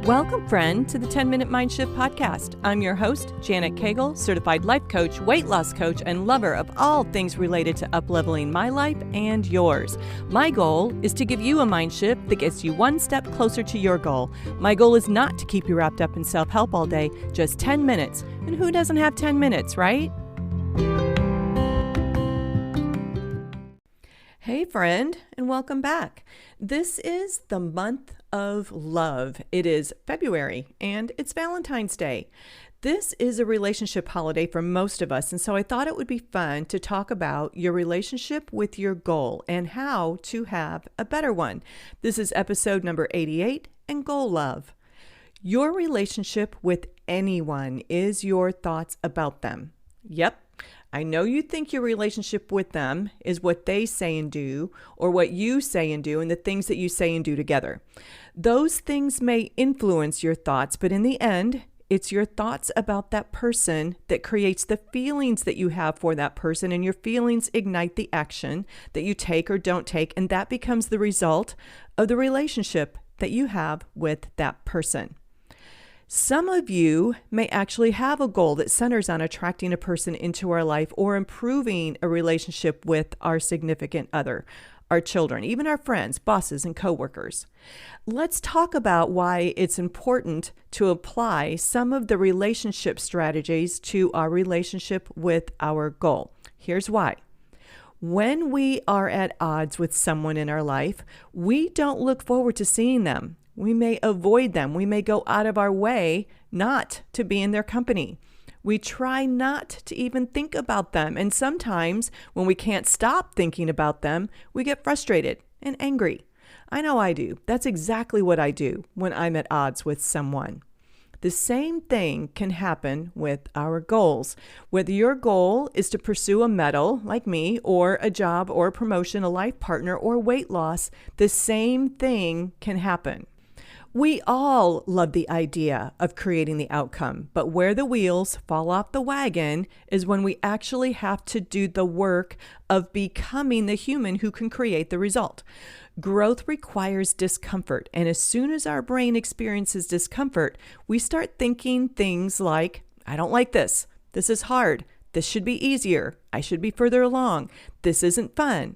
Welcome, friend, to the 10-Minute Mind Shift podcast. I'm your host, Janet Cagle, certified life coach, weight loss coach, and lover of all things related to up-leveling my life and yours. My goal is to give you a mind shift that gets you one step closer to your goal. My goal is not to keep you wrapped up in self-help all day, just 10 minutes. And who doesn't have 10 minutes, right? Hey friend, and welcome back. This is the month of love. It is February and it's Valentine's Day. This is a relationship holiday for most of us, and so I thought it would be fun to talk about your relationship with your goal and how to have a better one. This is episode number 88 and Goal Love. Your relationship with anyone is your thoughts about them. Yep. I know you think your relationship with them is what they say and do, or what you say and do, and the things that you say and do together. Those things may influence your thoughts, but in the end, it's your thoughts about that person that creates the feelings that you have for that person, and your feelings ignite the action that you take or don't take, and that becomes the result of the relationship that you have with that person. Some of you may actually have a goal that centers on attracting a person into our life or improving a relationship with our significant other, our children, even our friends, bosses, and coworkers. Let's talk about why it's important to apply some of the relationship strategies to our relationship with our goal. Here's why. When we are at odds with someone in our life, we don't look forward to seeing them. We may avoid them. We may go out of our way not to be in their company. We try not to even think about them. And sometimes when we can't stop thinking about them, we get frustrated and angry. I know I do. That's exactly what I do when I'm at odds with someone. The same thing can happen with our goals. Whether your goal is to pursue a medal, like me, or a job or a promotion, a life partner, or weight loss, the same thing can happen. We all love the idea of creating the outcome, but where the wheels fall off the wagon is when we actually have to do the work of becoming the human who can create the result. Growth requires discomfort, and as soon as our brain experiences discomfort, we start thinking things like, I don't like this. This is hard. This should be easier. I should be further along. This isn't fun.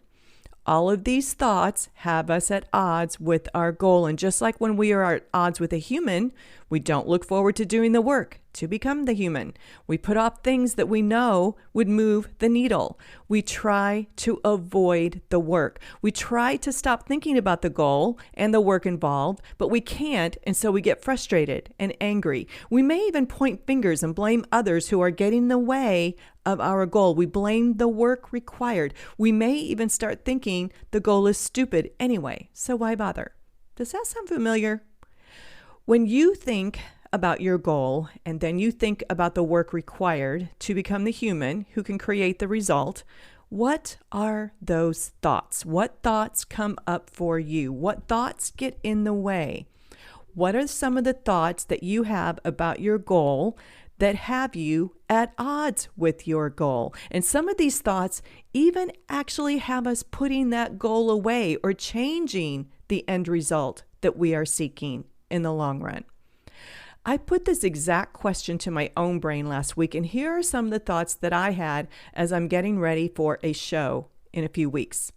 All of these thoughts have us at odds with our goal. And just like when we are at odds with a human, we don't look forward to doing the work to become the human. We put off things that we know would move the needle. We try to avoid the work. We try to stop thinking about the goal and the work involved, but we can't, and so we get frustrated and angry. We may even point fingers and blame others who are getting in the way of our goal. We blame the work required. We may even start thinking the goal is stupid anyway, so why bother? Does that sound familiar? When you think about your goal, and then you think about the work required to become the human who can create the result, what are those thoughts? What thoughts come up for you? What thoughts get in the way? What are some of the thoughts that you have about your goal that have you at odds with your goal? And some of these thoughts even actually have us putting that goal away or changing the end result that we are seeking in the long run. I put this exact question to my own brain last week, and here are some of the thoughts that I had as I'm getting ready for a show in a few weeks.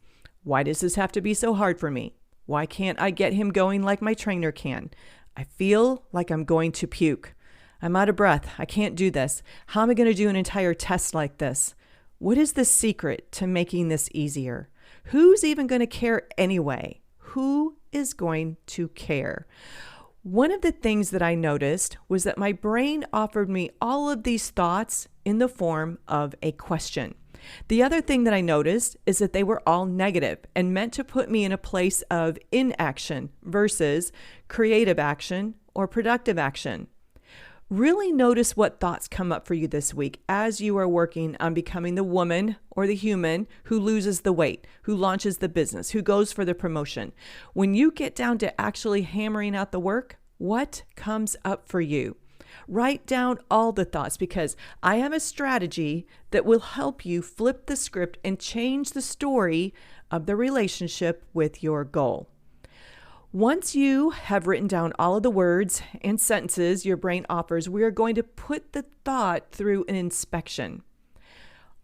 Why does this have to be so hard for me? Why can't I get him going like my trainer can? I feel like I'm going to puke. I'm out of breath. I can't do this. How am I going to do an entire test like this? What is the secret to making this easier? Who's even going to care anyway? Who is going to care? One of the things that I noticed was that my brain offered me all of these thoughts in the form of a question. The other thing that I noticed is that they were all negative and meant to put me in a place of inaction versus creative action or productive action. Really notice what thoughts come up for you this week as you are working on becoming the woman or the human who loses the weight, who launches the business, who goes for the promotion. When you get down to actually hammering out the work, what comes up for you? Write down all the thoughts, because I have a strategy that will help you flip the script and change the story of the relationship with your goal. Once you have written down all of the words and sentences your brain offers, we are going to put the thought through an inspection.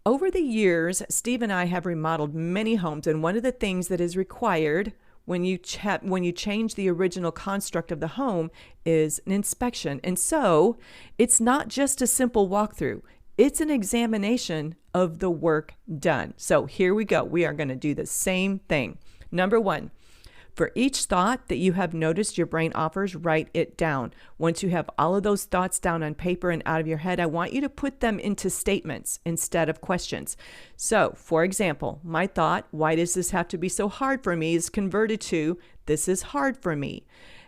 Over the years, Steve and I have remodeled many homes, and one of the things that is required when you change the original construct of the home is an inspection. And so it's not just a simple walkthrough. It's an examination of the work done. So here we go. We are going to do the same thing. Number one, for each thought that you have noticed your brain offers, write it down. Once you have all of those thoughts down on paper and out of your head, I want you to put them into statements instead of questions. So, for example, my thought, why does this have to be so hard for me, is converted to, this is hard for me.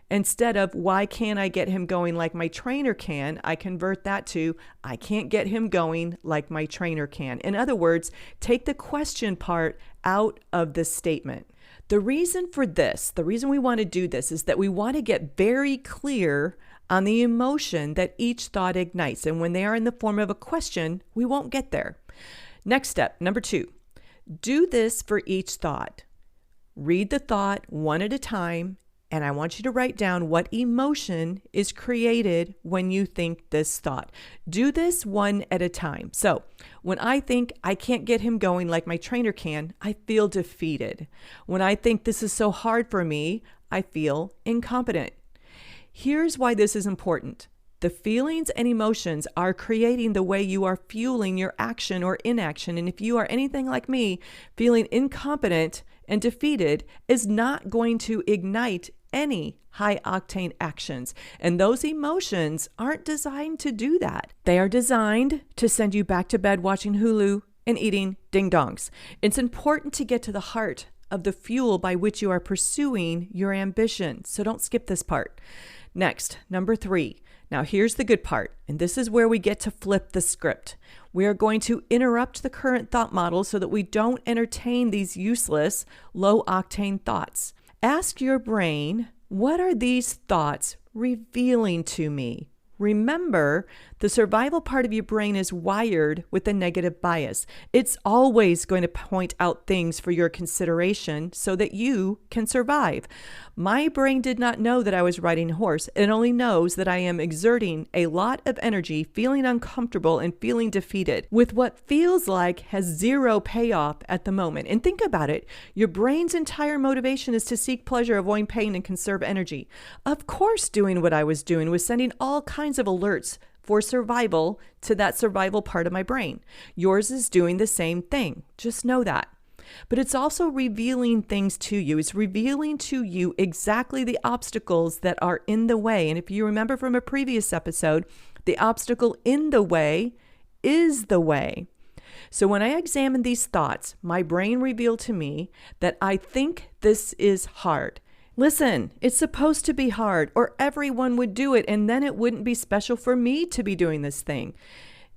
Instead of, why can't I get him going like my trainer can, I convert that to, I can't get him going like my trainer can. In other words, take the question part out of the statement. The reason for this, the reason we want to do this is that we want to get very clear on the emotion that each thought ignites. And when they are in the form of a question, we won't get there. Next step, number 2, do this for each thought. Read the thought one at a time, and I want you to write down what emotion is created when you think this thought. Do this one at a time. So when I think I can't get him going like my trainer can, I feel defeated. When I think this is so hard for me, I feel incompetent. Here's why this is important. The feelings and emotions are creating the way you are fueling your action or inaction. And if you are anything like me, feeling incompetent and defeated is not going to ignite any high-octane actions. And those emotions aren't designed to do that. They are designed to send you back to bed watching Hulu and eating ding-dongs. It's important to get to the heart of the fuel by which you are pursuing your ambition. So don't skip this part. Next, number 3. Now here's the good part, and this is where we get to flip the script. We are going to interrupt the current thought model so that we don't entertain these useless, low-octane thoughts. Ask your brain, what are these thoughts revealing to me? Remember, the survival part of your brain is wired with a negative bias. It's always going to point out things for your consideration so that you can survive. My brain did not know that I was riding a horse. It only knows that I am exerting a lot of energy, feeling uncomfortable and feeling defeated with what feels like has zero payoff at the moment. And think about it. Your brain's entire motivation is to seek pleasure, avoid pain, and conserve energy. Of course, doing what I was doing was sending all kinds of alerts for survival to that survival part of my brain. Yours is doing the same thing. Just know that. But it's also revealing things to you. It's revealing to you exactly the obstacles that are in the way. And if you remember from a previous episode, the obstacle in the way is the way. So when I examined these thoughts, my brain revealed to me that I think this is hard. Listen, it's supposed to be hard, or everyone would do it, and then it wouldn't be special for me to be doing this thing.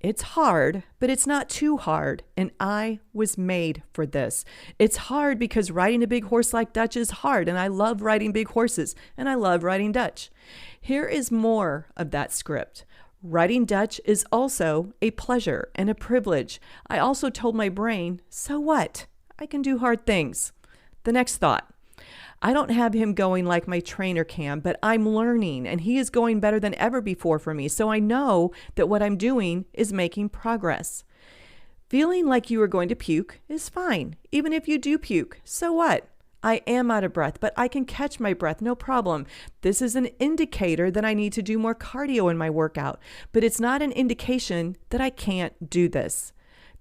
It's hard, but it's not too hard, and I was made for this. It's hard because riding a big horse like Dutch is hard, and I love riding big horses, and I love riding Dutch. Here is more of that script. Riding Dutch is also a pleasure and a privilege. I also told my brain, so what? I can do hard things. The next thought. I don't have him going like my trainer can, but I'm learning and he is going better than ever before for me. So I know that what I'm doing is making progress. Feeling like you are going to puke is fine. Even if you do puke, so what? I am out of breath, but I can catch my breath, no problem. This is an indicator that I need to do more cardio in my workout, but it's not an indication that I can't do this.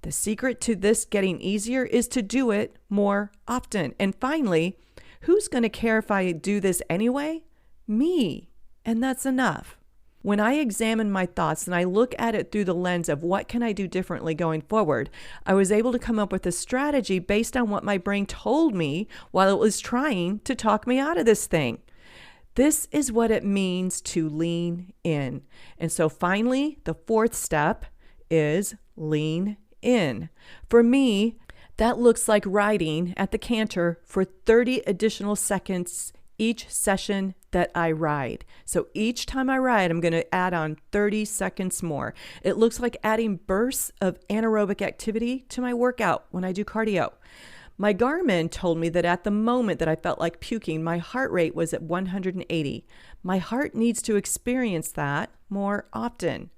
The secret to this getting easier is to do it more often. And finally, who's going to care if I do this anyway? Me. And that's enough. When I examine my thoughts and I look at it through the lens of what can I do differently going forward, I was able to come up with a strategy based on what my brain told me while it was trying to talk me out of this thing. This is what it means to lean in. And so finally, the 4th step is lean in. For me, that looks like riding at the canter for 30 additional seconds each session that I ride. So each time I ride, I'm going to add on 30 seconds more. It looks like adding bursts of anaerobic activity to my workout when I do cardio. My Garmin told me that at the moment that I felt like puking, my heart rate was at 180. My heart needs to experience that more often.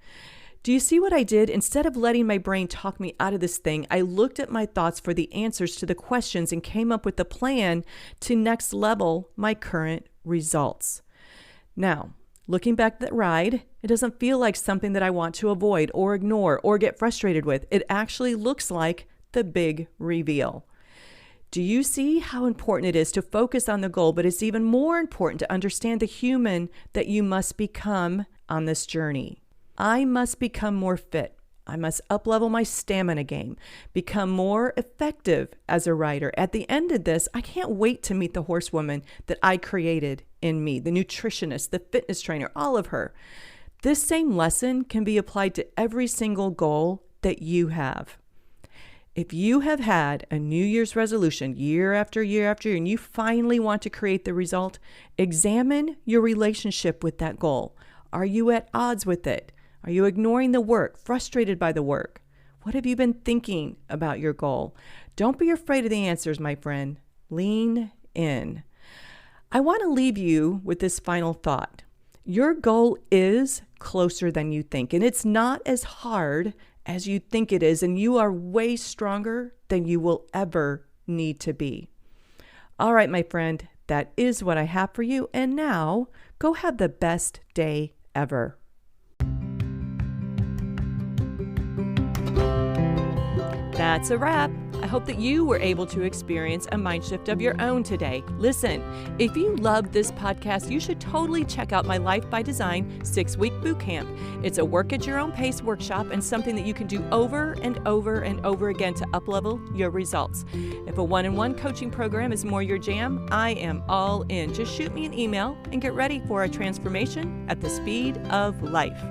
Do you see what I did? Instead of letting my brain talk me out of this thing, I looked at my thoughts for the answers to the questions and came up with a plan to next level my current results. Now, looking back at that ride, it doesn't feel like something that I want to avoid or ignore or get frustrated with. It actually looks like the big reveal. Do you see how important it is to focus on the goal, but it's even more important to understand the human that you must become on this journey? I must become more fit. I must up-level my stamina game, become more effective as a rider. At the end of this, I can't wait to meet the horsewoman that I created in me, the nutritionist, the fitness trainer, all of her. This same lesson can be applied to every single goal that you have. If you have had a New Year's resolution year after year after year, and you finally want to create the result, examine your relationship with that goal. Are you at odds with it? Are you ignoring the work, frustrated by the work? What have you been thinking about your goal? Don't be afraid of the answers, my friend. Lean in. I want to leave you with this final thought. Your goal is closer than you think, and it's not as hard as you think it is, and you are way stronger than you will ever need to be. All right, my friend, that is what I have for you, and now go have the best day ever. That's a wrap. I hope that you were able to experience a mind shift of your own today. Listen, if you love this podcast, you should totally check out my Life by Design 6-week boot camp. It's a work at your own pace workshop and something that you can do over and over and over again to up-level your results. If a one-on-one coaching program is more your jam, I am all in. Just shoot me an email and get ready for a transformation at the speed of life.